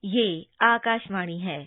ये आकाशवाणी है।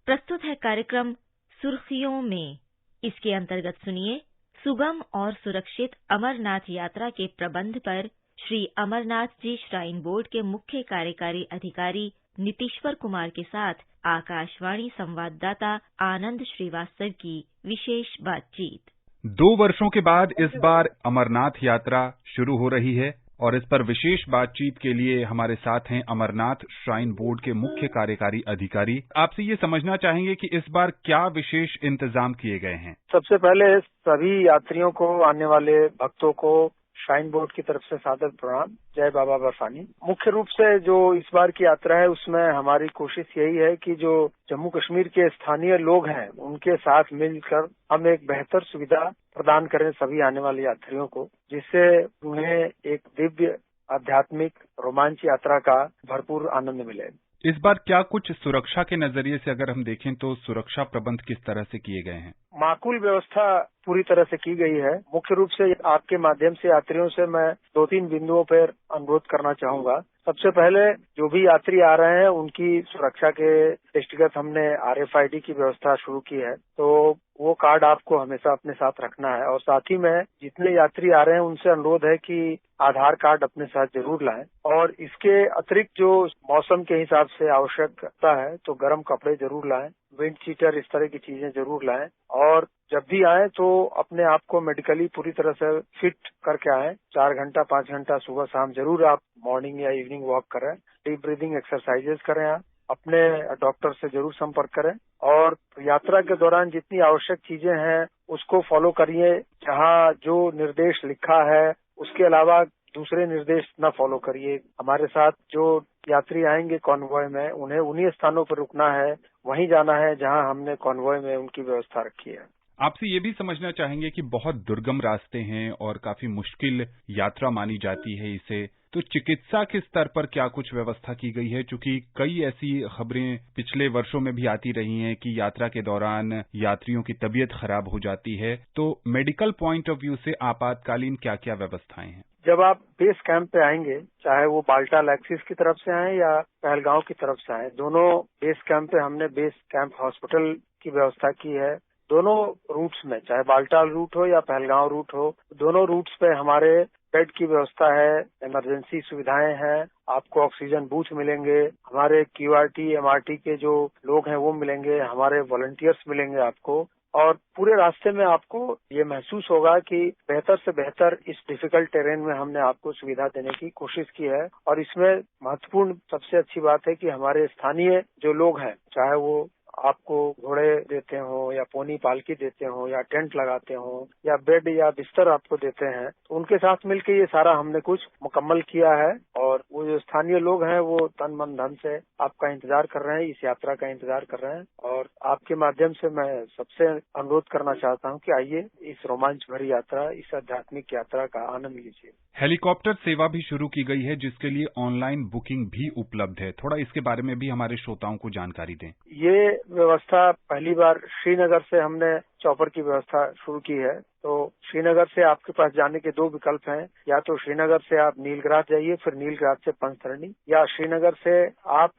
प्रस्तुत है कार्यक्रम सुर्खियों में। इसके अंतर्गत सुनिए सुगम और सुरक्षित अमरनाथ यात्रा के प्रबंध पर श्री अमरनाथ जी श्राइन बोर्ड के मुख्य कार्यकारी अधिकारी नीतीश्वर कुमार के साथ आकाशवाणी संवाददाता आनंद श्रीवास्तव की विशेष बातचीत। 2 वर्षों के बाद इस बार अमरनाथ यात्रा शुरू हो रही है और इस पर विशेष बातचीत के लिए हमारे साथ हैं अमरनाथ श्राइन बोर्ड के मुख्य कार्यकारी अधिकारी। आपसे ये समझना चाहेंगे कि इस बार क्या विशेष इंतजाम किए गए हैं। सबसे पहले सभी यात्रियों को, आने वाले भक्तों को श्राइन बोर्ड की तरफ से सादर प्रणाम। जय बाबा बर्फानी। मुख्य रूप से जो इस बार की यात्रा है उसमें हमारी कोशिश यही है कि जो जम्मू कश्मीर के स्थानीय लोग हैं उनके साथ मिलकर हम एक बेहतर सुविधा प्रदान करें सभी आने वाले यात्रियों को, जिससे उन्हें एक दिव्य आध्यात्मिक रोमांच यात्रा का भरपूर आनंद मिले। इस बार क्या कुछ सुरक्षा के नजरिए से अगर हम देखें तो सुरक्षा प्रबंध किस तरह से किए गए हैं? माकूल व्यवस्था पूरी तरह से की गई है। मुख्य रूप से आपके माध्यम से यात्रियों से मैं 2-3 बिंदुओं पर अनुरोध करना चाहूंगा। सबसे पहले जो भी यात्री आ रहे हैं उनकी सुरक्षा के दृष्टिगत हमने RFID की व्यवस्था शुरू की है, तो वो कार्ड आपको हमेशा अपने साथ रखना है। और साथ ही में जितने यात्री आ रहे हैं उनसे अनुरोध है कि आधार कार्ड अपने साथ जरूर लाएं। और इसके अतिरिक्त जो मौसम के हिसाब से आवश्यकता है तो गर्म कपड़े जरूर लाएं, विंड चीटर इस तरह की चीजें जरूर लाएं। और जब भी आए तो अपने आप को मेडिकली पूरी तरह से फिट करके आएं। 4 घंटा 5 घंटा सुबह शाम जरूर आप मॉर्निंग या इवनिंग वॉक करें, डीप ब्रीदिंग एक्सरसाइजेस करें, आप अपने डॉक्टर से जरूर संपर्क करें। और यात्रा के दौरान जितनी आवश्यक चीजें हैं उसको फॉलो करिए। जहां जो निर्देश लिखा है उसके अलावा दूसरे निर्देश न फॉलो करिए। हमारे साथ जो यात्री आएंगे कॉन्वॉय में, उन्हें उन्हीं स्थानों पर रुकना है, वहीं जाना है जहां हमने कॉन्वॉय में उनकी व्यवस्था रखी है। आपसे ये भी समझना चाहेंगे कि बहुत दुर्गम रास्ते हैं और काफी मुश्किल यात्रा मानी जाती है इसे, तो चिकित्सा के स्तर पर क्या कुछ व्यवस्था की गई है? क्योंकि कई ऐसी खबरें पिछले वर्षों में भी आती रही हैं कि यात्रा के दौरान यात्रियों की तबीयत खराब हो जाती है, तो मेडिकल पॉइंट ऑफ व्यू से आपातकालीन क्या क्या व्यवस्थाएं हैं? जब आप बेस कैंप पे आएंगे, चाहे वो बाल्टाल एक्सिस की तरफ से आए या पहलगांव की तरफ से आए, दोनों बेस कैंप पे हमने बेस कैंप हॉस्पिटल की व्यवस्था की है। दोनों रूट्स में, चाहे बाल्टाल रूट हो या पहलगांव रूट हो, दोनों रूट्स पे हमारे बेड की व्यवस्था है, इमरजेंसी सुविधाएं हैं, आपको ऑक्सीजन बूथ मिलेंगे, हमारे QRT MRT के जो लोग हैं वो मिलेंगे, हमारे वॉलंटियर्स मिलेंगे आपको। और पूरे रास्ते में आपको ये महसूस होगा कि बेहतर से बेहतर इस डिफिकल्ट टेरेन में हमने आपको सुविधा देने की कोशिश की है। और इसमें महत्वपूर्ण सबसे अच्छी बात है कि हमारे स्थानीय जो लोग हैं, चाहे वो आपको घोड़े देते हो या पोनी पालकी देते हो या टेंट लगाते हो या बेड या बिस्तर आपको देते हैं, तो उनके साथ मिलकर ये सारा हमने कुछ मुकम्मल किया है। और वो जो स्थानीय लोग हैं वो तन मन धन से आपका इंतजार कर रहे हैं, इस यात्रा का इंतजार कर रहे हैं। और आपके माध्यम से मैं सबसे अनुरोध करना चाहता हूँ कि आइए इस रोमांच भरी यात्रा, इस आध्यात्मिक यात्रा का आनंद लीजिए। हेलीकॉप्टर सेवा भी शुरू की गई है जिसके लिए ऑनलाइन बुकिंग भी उपलब्ध है। थोड़ा इसके बारे में भी हमारे श्रोताओं को जानकारी दें। ये व्यवस्था पहली बार श्रीनगर से हमने चॉपर की व्यवस्था शुरू की है। तो श्रीनगर से आपके पास जाने के 2 विकल्प हैं, या तो श्रीनगर से आप नीलग्रास जाइए, फिर नीलग्रास से पंचतरणी, या श्रीनगर से आप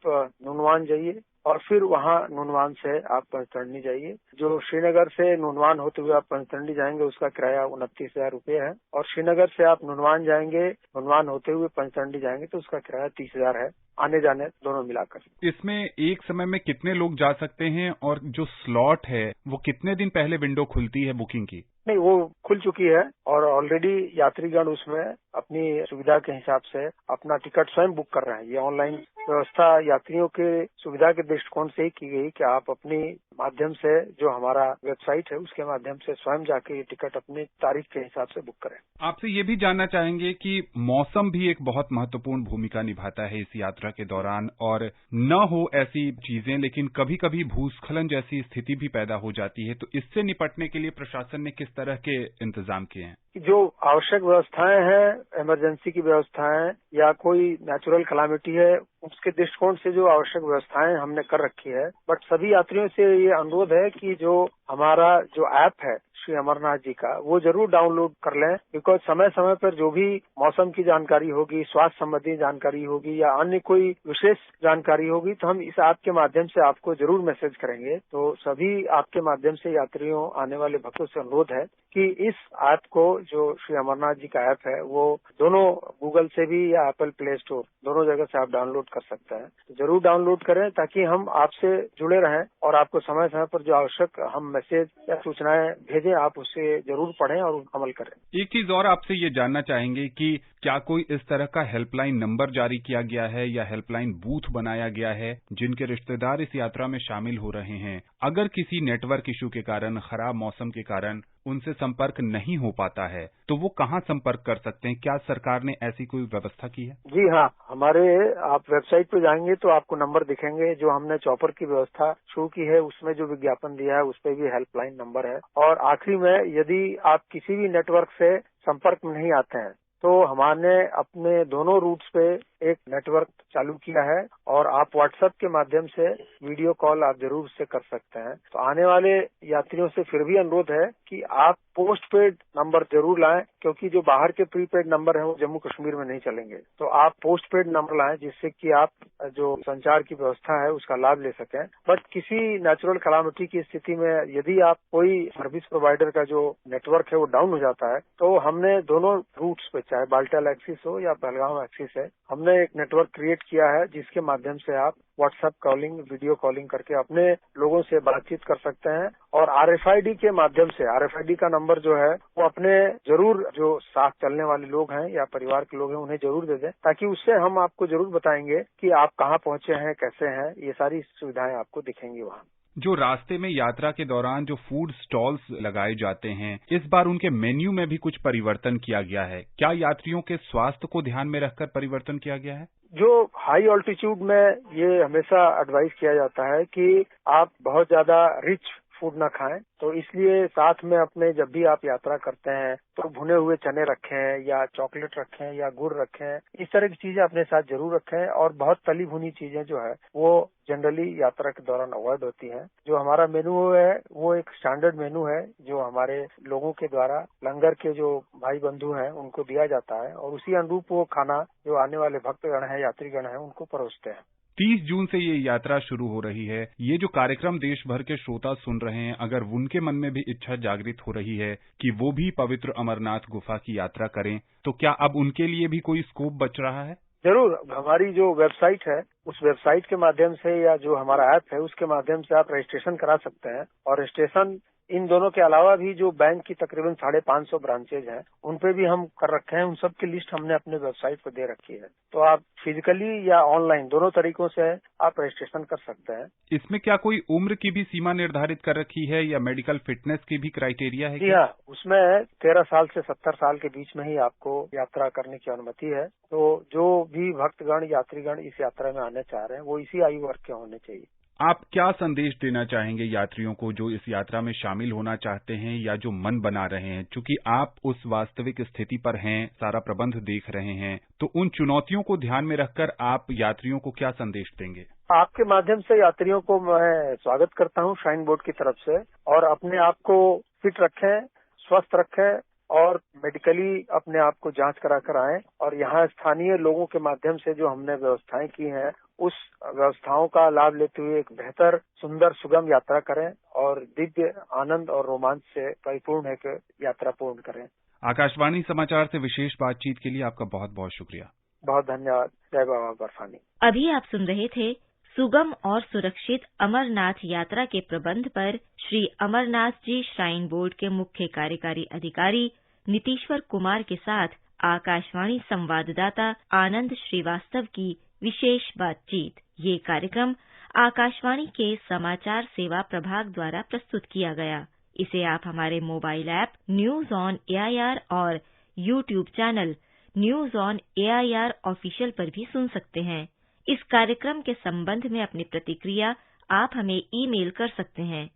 नुनवान जाइए और फिर वहाँ नुनवान से आप पंचतरणी जाइए। जो श्रीनगर से नुनवान होते हुए आप पंचतरणी जाएंगे उसका किराया 29,000 रुपये है। और श्रीनगर से आप नुनवान जाएंगे, नुनवान होते हुए पंचतरणी जाएंगे तो उसका किराया 30,000 है, आने जाने दोनों मिलाकर। इसमें एक समय में कितने लोग जा सकते हैं और जो स्लॉट है वो कितने दिन पहले विंडो खुलती है बुकिंग की? नहीं, वो खुल चुकी है और ऑलरेडी यात्रीगण उसमें अपनी सुविधा के हिसाब से अपना टिकट स्वयं बुक कर रहे हैं। ये ऑनलाइन व्यवस्था यात्रियों के सुविधा के दृष्टिकोण से ही की गई कि आप अपनी माध्यम से, जो हमारा वेबसाइट है उसके माध्यम से स्वयं जाके ये टिकट अपनी तारीख के हिसाब से बुक करें। आपसे ये भी जानना चाहेंगे कि मौसम भी एक बहुत महत्वपूर्ण भूमिका निभाता है इस यात्रा के दौरान, और न हो ऐसी चीजें लेकिन कभी कभी भूस्खलन जैसी स्थिति भी पैदा हो जाती है, तो इससे निपटने के लिए प्रशासन ने किस तरह के इंतजाम किए हैं? जो आवश्यक व्यवस्थाएं हैं, इमरजेंसी की व्यवस्थाएं या कोई नेचुरल कैलामिटी है, उसके दृष्टिकोण से जो आवश्यक व्यवस्थाएं हमने कर रखी है। बट सभी यात्रियों से ये अनुरोध है कि जो हमारा जो ऐप है श्री अमरनाथ जी का वो जरूर डाउनलोड कर लें, बिकॉज समय समय पर जो भी मौसम की जानकारी होगी, स्वास्थ्य संबंधी जानकारी होगी या अन्य कोई विशेष जानकारी होगी तो हम इस ऐप के माध्यम से आपको जरूर मैसेज करेंगे। तो सभी आपके माध्यम से यात्रियों, आने वाले भक्तों से अनुरोध है कि इस ऐप को, जो श्री अमरनाथ जी का ऐप है, वो दोनों गूगल से भी या एप्पल प्ले स्टोर दोनों जगह से आप डाउनलोड कर सकते हैं। तो जरूर डाउनलोड करें ताकि हम आपसे जुड़े रहें और आपको समय समय पर जो आवश्यक हम मैसेज या सूचनाएं भेजें आप उससे जरूर पढ़ें और अमल करें। एक चीज और आपसे ये जानना चाहेंगे कि क्या कोई इस तरह का हेल्पलाइन नंबर जारी किया गया है या हेल्पलाइन बूथ बनाया गया है जिनके रिश्तेदार इस यात्रा में शामिल हो रहे हैं? अगर किसी नेटवर्क इशू के कारण, खराब मौसम के कारण उनसे संपर्क नहीं हो पाता है तो वो कहाँ संपर्क कर सकते हैं? क्या सरकार ने ऐसी कोई व्यवस्था की है? जी हाँ, हमारे आप वेबसाइट पे जाएंगे तो आपको नंबर दिखेंगे। जो हमने चॉपर की व्यवस्था शुरू की है उसमें जो विज्ञापन दिया है उस पर भी हेल्पलाइन नंबर है। और आखिरी में, यदि आप किसी भी नेटवर्क से संपर्क में नहीं आते हैं तो हमने अपने दोनों रूट्स पे एक नेटवर्क चालू किया है और आप व्हाट्सएप के माध्यम से वीडियो कॉल आप जरूर से कर सकते हैं। तो आने वाले यात्रियों से फिर भी अनुरोध है कि आप पोस्ट पेड नंबर जरूर लाएं, क्योंकि जो बाहर के प्रीपेड नंबर हैं वो जम्मू कश्मीर में नहीं चलेंगे। तो आप पोस्ट पेड नंबर लाएं जिससे कि आप जो संचार की व्यवस्था है उसका लाभ ले सकें। बट किसी नेचुरल कैलामिटी की स्थिति में यदि आप कोई सर्विस प्रोवाइडर का जो नेटवर्क है वो डाउन हो जाता है तो हमने दोनों रूट्स पे, चाहे बाल्टाल एक्सिस हो या पहलगाम एक्सिस है, हमने एक नेटवर्क क्रिएट किया है जिसके माध्यम से आप व्हाट्सएप कॉलिंग, वीडियो कॉलिंग करके अपने लोगों से बातचीत कर सकते हैं। और RFID के माध्यम से, RFID का नंबर जो है वो अपने जरूर जो साथ चलने वाले लोग हैं या परिवार के लोग हैं उन्हें जरूर दे दें, ताकि उससे हम आपको जरूर बताएंगे कि आप कहाँ पहुंचे हैं, कैसे हैं। ये सारी सुविधाएं आपको दिखेंगी वहाँ। जो रास्ते में यात्रा के दौरान जो फूड स्टॉल्स लगाए जाते हैं, इस बार उनके मेन्यू में भी कुछ परिवर्तन किया गया है। क्या यात्रियों के स्वास्थ्य को ध्यान में रखकर परिवर्तन किया गया है? जो हाई ऑल्टीट्यूड में ये हमेशा एडवाइस किया जाता है कि आप बहुत ज्यादा रिच फूड ना खाएं, तो इसलिए साथ में अपने जब भी आप यात्रा करते हैं तो भुने हुए चने रखें या चॉकलेट रखें या गुड़ रखें, इस तरह की चीजें अपने साथ जरूर रखें। और बहुत तली भुनी चीजें जो है वो जनरली यात्रा के दौरान अवॉइड होती हैं। जो हमारा मेनू है वो एक स्टैंडर्ड मेनू है जो हमारे लोगों के द्वारा लंगर के जो भाई बंधु हैं उनको दिया जाता है और उसी अनुरूप वो खाना जो आने वाले भक्तगण हैं, यात्रीगण हैं, उनको परोसते हैं। 30 जून से ये यात्रा शुरू हो रही है। ये जो कार्यक्रम देश भर के श्रोता सुन रहे हैं, अगर उनके मन में भी इच्छा जागृत हो रही है कि वो भी पवित्र अमरनाथ गुफा की यात्रा करें, तो क्या अब उनके लिए भी कोई स्कोप बच रहा है? जरूर, हमारी जो वेबसाइट है उस वेबसाइट के माध्यम से या जो हमारा ऐप है उसके माध्यम से आप रजिस्ट्रेशन करा सकते हैं। और रजिस्ट्रेशन इन दोनों के अलावा भी जो बैंक की तकरीबन 550 ब्रांचेज हैं उन पे भी हम कर रखे हैं। उन सब की लिस्ट हमने अपने वेबसाइट पर दे रखी है, तो आप फिजिकली या ऑनलाइन दोनों तरीकों से आप रजिस्ट्रेशन कर सकते हैं। इसमें क्या कोई उम्र की भी सीमा निर्धारित कर रखी है या मेडिकल फिटनेस की भी क्राइटेरिया है? जी हाँ, उसमें 13 साल से 70 साल के बीच में ही आपको यात्रा करने की अनुमति है। तो जो भी भक्तगण, यात्रीगण इस यात्रा में आने चाह रहे हैं वो इसी आयु वर्ग के होने चाहिए। आप क्या संदेश देना चाहेंगे यात्रियों को जो इस यात्रा में शामिल होना चाहते हैं या जो मन बना रहे हैं? चूंकि आप उस वास्तविक स्थिति पर हैं, सारा प्रबंध देख रहे हैं, तो उन चुनौतियों को ध्यान में रखकर आप यात्रियों को क्या संदेश देंगे? आपके माध्यम से यात्रियों को मैं स्वागत करता हूं श्राइन बोर्ड की तरफ से। और अपने आप को फिट रखें, स्वस्थ रखें और मेडिकली अपने आप को जांच करा कर आएं। और यहाँ स्थानीय लोगों के माध्यम से जो हमने व्यवस्थाएं की हैं उस व्यवस्थाओं का लाभ लेते हुए एक बेहतर, सुंदर, सुगम यात्रा करें और दिव्य आनंद और रोमांच से परिपूर्ण एक यात्रा पूर्ण करें। आकाशवाणी समाचार से विशेष बातचीत के लिए आपका बहुत बहुत शुक्रिया। बहुत धन्यवाद। जय बाबा बर्फानी। अभी आप सुन रहे थे सुगम और सुरक्षित अमरनाथ यात्रा के प्रबंध पर श्री अमरनाथ जी श्राइन बोर्ड के मुख्य कार्यकारी अधिकारी नीतीश्वर कुमार के साथ आकाशवाणी संवाददाता आनंद श्रीवास्तव की विशेष बातचीत। ये कार्यक्रम आकाशवाणी के समाचार सेवा प्रभाग द्वारा प्रस्तुत किया गया। इसे आप हमारे mobile app news on AIR और YouTube channel news on AIR official पर भी सुन सकते हैं। इस कार्यक्रम के संबंध में अपनी प्रतिक्रिया आप हमें ईमेल कर सकते हैं।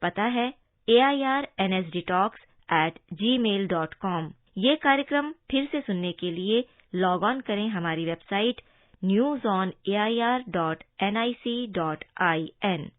पता है airnsdtalks@gmail.com। ये कार्यक्रम फिर से सुनने के लिए लॉग ऑन करें हमारी वेबसाइट newsonair.nic.in।